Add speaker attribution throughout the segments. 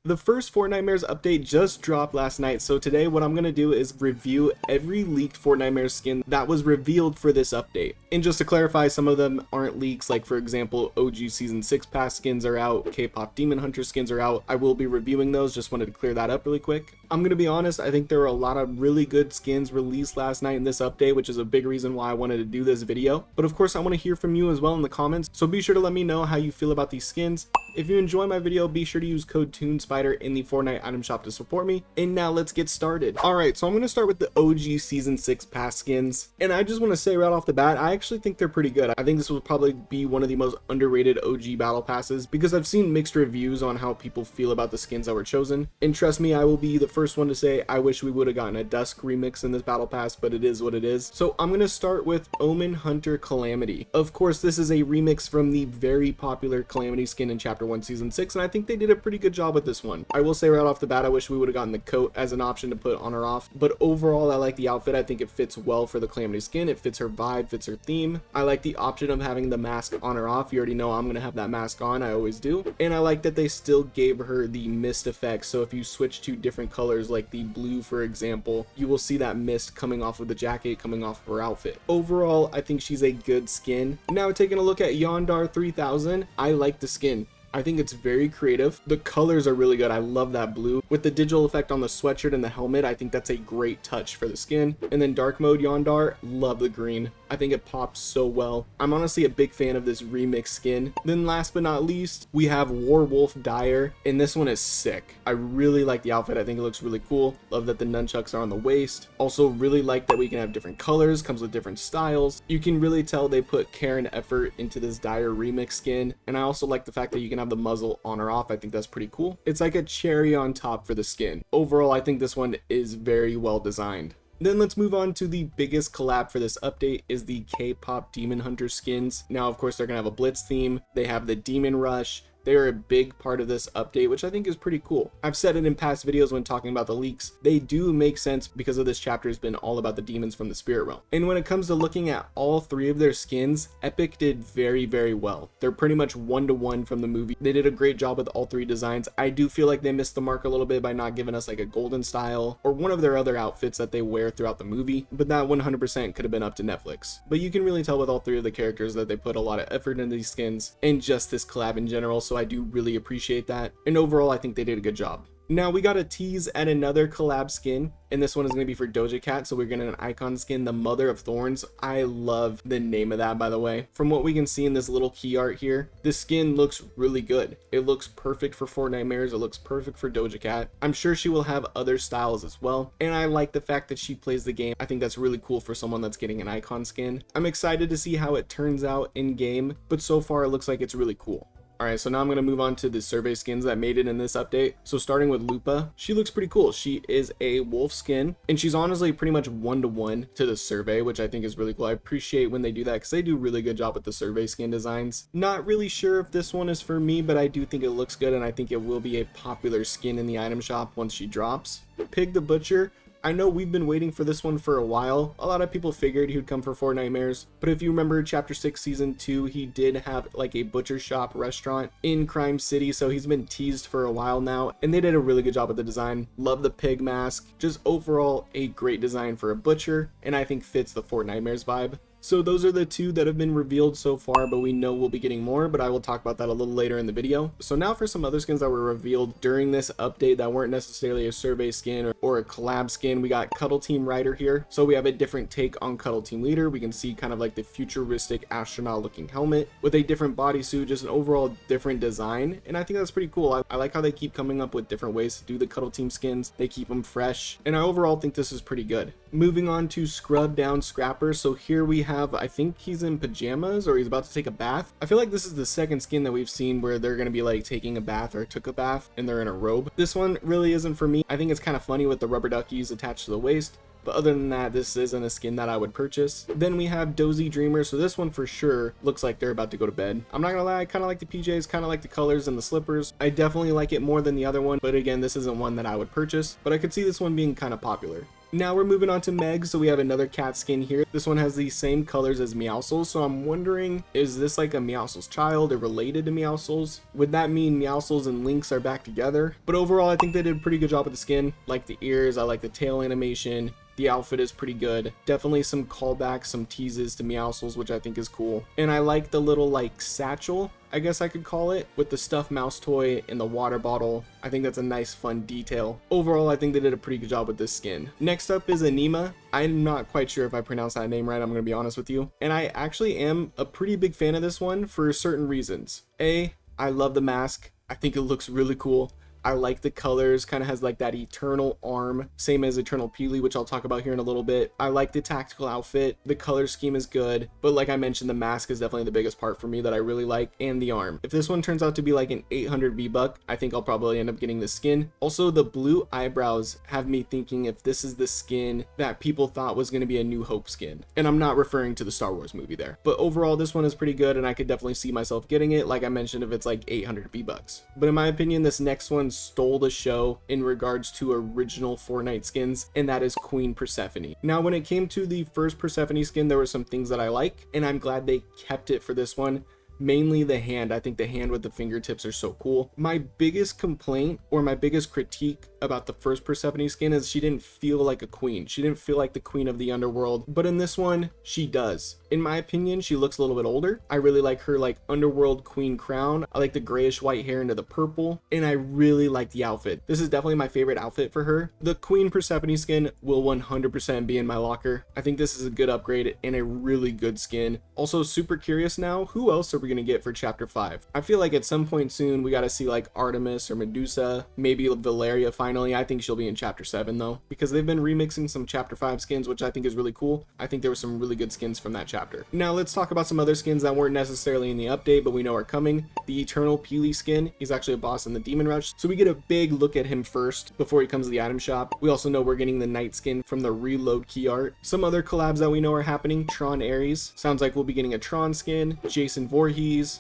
Speaker 1: The first Fortnitemares update just dropped last night, so today what I'm going to do is review every leaked Fortnitemares skin that was revealed for this update. And just to clarify, some of them aren't leaks, like for example, OG Season 6 Pass skins are out, K-pop Demon Hunter skins are out. I will be reviewing those, just wanted to clear that up really quick. I'm going to be honest, I think there were a lot of really good skins released last night in this update, which is a big reason why I wanted to do this video. But of course, I want to hear from you as well in the comments, so be sure to let me know how you feel about these skins. If you enjoy my video, be sure to use code TuneSpider in the Fortnite item shop to support me. And now let's get started. Alright, so I'm going to start with the OG Season 6 Pass skins. And I just want to say right off the bat, I actually think they're pretty good. I think this will probably be one of the most underrated OG Battle Passes because I've seen mixed reviews on how people feel about the skins that were chosen. And trust me, I will be the first one to say I wish we would have gotten a Dusk remix in this Battle Pass, but it is what it is. So I'm going to start with Omen Hunter Calamity. Of course, this is a remix from the very popular Calamity skin in Chapter 1 Season 6, and I think they did a pretty good job with this one. I will say right off the bat, I wish we would have gotten the coat as an option to put on or off, but overall I like the outfit. I think it fits well for the Calamity skin. It fits her vibe, fits her theme. I like the option of having the mask on or off. You already know I'm gonna have that mask on, I always do. And I like that they still gave her the mist effect, so if you switch to different colors like the blue for example, you will see that mist coming off of the jacket, coming off of her outfit. Overall, I think she's a good skin. Now taking a look at Yondar 3000, I like the skin. I think it's very creative. The colors are really good. I love that blue. With the digital effect on the sweatshirt and the helmet, I think that's a great touch for the skin. And then dark mode Yondar, love the green. I think it pops so well. I'm honestly a big fan of this remix skin. Then last but not least, we have Werewolf Dyer, and this one is sick. I really like the outfit. I think it looks really cool. Love that the nunchucks are on the waist. Also really like that we can have different colors, comes with different styles. You can really tell they put care and effort into this Dyer remix skin. And I also like the fact that you can have the muzzle on or off. I think that's pretty cool. It's like a cherry on top for the skin. Overall, I think this one is very well designed. Then let's move on to the biggest collab for this update is the K-pop Demon Hunter skins. Now, of course, they're gonna have a Blitz theme. They have the Demon Rush. They are a big part of this update, which I think is pretty cool. I've said it in past videos when talking about the leaks. They do make sense because of this chapter has been all about the demons from the spirit realm. And when it comes to looking at all three of their skins, Epic did very, very well. They're pretty much one-to-one from the movie. They did a great job with all three designs. I do feel like they missed the mark a little bit by not giving us like a golden style or one of their other outfits that they wear throughout the movie, but that 100% could have been up to Netflix. But you can really tell with all three of the characters that they put a lot of effort into these skins and just this collab in general, so I do really appreciate that. And overall, I think they did a good job. Now we got a tease at another collab skin, and this one is going to be for Doja Cat, so we're getting an icon skin, the Mother of Thorns. I love the name of that, by the way. From what we can see in this little key art here, this skin looks really good. It looks perfect for Fortnitemares. It looks perfect for Doja Cat. I'm sure she will have other styles as well, and I like the fact that she plays the game. I think that's really cool for someone that's getting an icon skin. I'm excited to see how it turns out in game, but so far it looks like it's really cool. Alright, so now I'm going to move on to the survey skins that made it in this update. So starting with Lupa, she looks pretty cool. She is a wolf skin, and she's honestly pretty much one-to-one to the survey, which I think is really cool. I appreciate when they do that because they do a really good job with the survey skin designs. Not really sure if this one is for me, but I do think it looks good, and I think it will be a popular skin in the item shop once she drops. Pig the Butcher. I know we've been waiting for this one for a while. A lot of people figured he would come for Fortnitemares, but if you remember Chapter 6 Season 2, he did have like a butcher shop restaurant in Crime City, so he's been teased for a while now, and they did a really good job with the design. Love the pig mask. Just overall a great design for a butcher, and I think fits the Fortnitemares vibe. So those are the two that have been revealed so far, but we know we'll be getting more, but I will talk about that a little later in the video. So now for some other skins that were revealed during this update that weren't necessarily a survey skin or a collab skin. We got Cuddle Team Rider here. So we have a different take on Cuddle Team Leader. We can see kind of like the futuristic astronaut looking helmet with a different bodysuit, just an overall different design. And I think that's pretty cool. I like how they keep coming up with different ways to do the Cuddle Team skins. They keep them fresh, and I overall think this is pretty good. Moving on to Scrub Down Scrapper. So here we have, I think he's in pajamas or he's about to take a bath. I feel like this is the second skin that we've seen where they're going to be like taking a bath or took a bath and they're in a robe. This one really isn't for me. I think it's kind of funny with the rubber duckies attached to the waist, but other than that, this isn't a skin that I would purchase. Then we have Dozy Dreamer. So this one for sure looks like they're about to go to bed. I'm not gonna lie, I kind of like the PJs, kind of like the colors and the slippers. I definitely like it more than the other one, but again, this isn't one that I would purchase, but I could see this one being kind of popular. Now we're moving on to Meg, so we have another cat skin here. This one has the same colors as Meowscles, so I'm wondering, is this like a Meowscles child or related to Meowscles? Would that mean Meowscles and Lynx are back together? But overall, I think they did a pretty good job with the skin. Like the ears, I like the tail animation. The outfit is pretty good. Definitely some callbacks, some teases to Meowscles, which I think is cool. And I like the little like satchel, I guess I could call it, with the stuffed mouse toy and the water bottle. I think that's a nice fun detail. Overall, I think they did a pretty good job with this skin. Next up is Anima. I'm not quite sure if I pronounced that name right, I'm gonna be honest with you. And I actually am a pretty big fan of this one for certain reasons. A, I love the mask. I think it looks really cool. I like the colors, kind of has like that eternal arm, same as Eternal Peely, which I'll talk about here in a little bit. I like the tactical outfit, the color scheme is good, but like I mentioned, the mask is definitely the biggest part for me that I really like, and the arm. If this one turns out to be like an 800 V-Buck, I think I'll probably end up getting the skin. Also, the blue eyebrows have me thinking if this is the skin that people thought was going to be a New Hope skin. And I'm not referring to the Star Wars movie there. But overall, this one is pretty good, and I could definitely see myself getting it, like I mentioned, if it's like 800 V-Bucks. But in my opinion, this next one stole the show in regards to original Fortnite skins, and that is Queen Persephone. Now, when it came to the first Persephone skin, there were some things that I like, and I'm glad they kept it for this one. Mainly the hand. I think the hand with the fingertips are so cool. My biggest complaint or my biggest critique about the first Persephone skin is she didn't feel like a queen. She didn't feel like the queen of the underworld, but in this one, she does. In my opinion, she looks a little bit older. I really like her like underworld queen crown. I like the grayish white hair into the purple, and I really like the outfit. This is definitely my favorite outfit for her. The Queen Persephone skin will 100% be in my locker. I think this is a good upgrade and a really good skin. Also, super curious now, who else are we gonna get for chapter 5? I feel like at some point soon we gotta see like Artemis or Medusa, maybe Valeria finally. I think she'll be in chapter 7 though, because they've been remixing some chapter 5 skins, which I think is really cool. I think there were some really good skins from that chapter. Now let's talk about some other skins that weren't necessarily in the update but we know are coming. The Eternal Peely skin, he's actually a boss in the Demon Rush, so we get a big look at him first before he comes to the item shop. We also know we're getting the Knight skin from the Reload key art. Some other collabs that we know are happening: Tron Ares, sounds like we'll be getting a Tron skin, Jason Voorhees,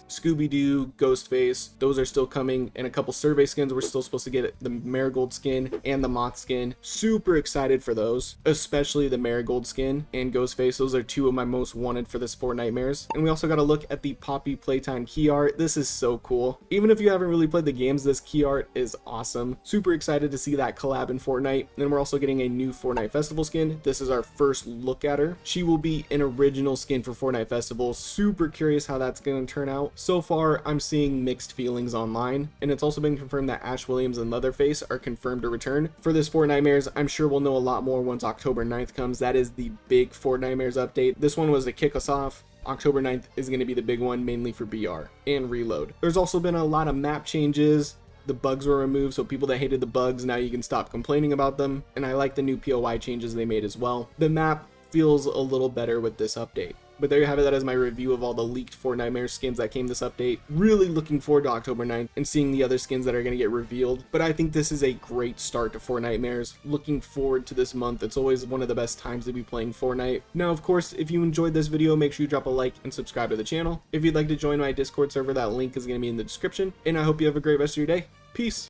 Speaker 1: Scooby-Doo, Ghostface, those are still coming, and a couple survey skins. We're still supposed to get the Marigold skin and the Moth skin. Super excited for those, especially the Marigold skin and Ghostface. Those are two of my most wanted for this Fortnitemares. And we also got to look at the Poppy Playtime key art. This is so cool. Even if you haven't really played the games, this key art is awesome. Super excited to see that collab in Fortnite. And then we're also getting a new Fortnite Festival skin. This is our first look at her. She will be an original skin for Fortnite Festival. Super curious how that's going to turn out. So far, I'm seeing mixed feelings online, and it's also been confirmed that Ash Williams and Leatherface are confirmed to return for this Fortnitemares. I'm sure we'll know a lot more once October 9th comes. That is the big Fortnitemares update. This one was to kick us off. October 9th is going to be the big one, mainly for BR and Reload. There's also been a lot of map changes. The bugs were removed, so people that hated the bugs, now you can stop complaining about them. And I like the new POI changes they made as well. The map feels a little better with this update. But there you have it. That is my review of all the leaked Fortnitemares skins that came this update. Really looking forward to October 9th and seeing the other skins that are going to get revealed. But I think this is a great start to Fortnitemares. Looking forward to this month. It's always one of the best times to be playing Fortnite. Now, of course, if you enjoyed this video, make sure you drop a like and subscribe to the channel. If you'd like to join my Discord server, that link is going to be in the description. And I hope you have a great rest of your day. Peace.